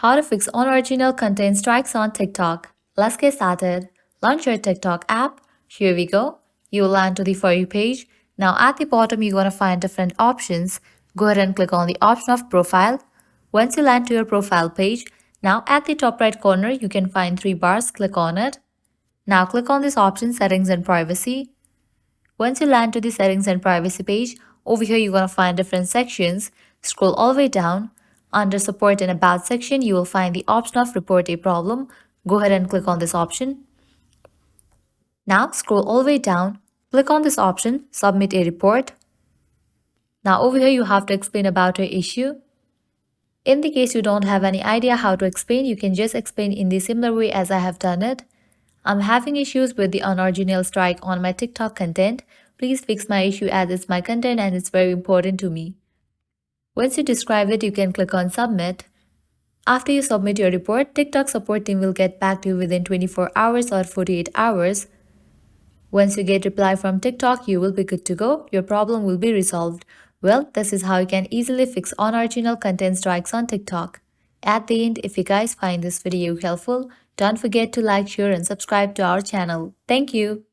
How to fix unoriginal content strikes on TikTok. Let's get started. Launch your TikTok app. Here we go. You will land to the For You page. Now at the bottom, you're going to find different options. Go ahead and click on the option of profile. Once you land to your profile page, now at the top right corner, you can find three bars. Click on it. Now click on this option, Settings and Privacy. Once you land to the Settings and Privacy page, over here you're going to find different sections. Scroll all the way down. Under Support and About section, you will find the option of Report a Problem. Go ahead and click on this option. Now scroll all the way down. Click on this option, Submit a Report. Now over here you have to explain about your issue. In the case you don't have any idea how to explain, you can just explain in the similar way as I have done it. I'm having issues with the unoriginal strike on my TikTok content. Please fix my issue as it's my content and it's very important to me. Once you describe it, you can click on Submit. After you submit your report, TikTok support team will get back to you within 24 hours or 48 hours. Once you get reply from TikTok, you will be good to go. Your problem will be resolved. Well, this is how you can easily fix unoriginal content strikes on TikTok. At the end, if you guys find this video helpful, don't forget to like, share and subscribe to our channel. Thank you.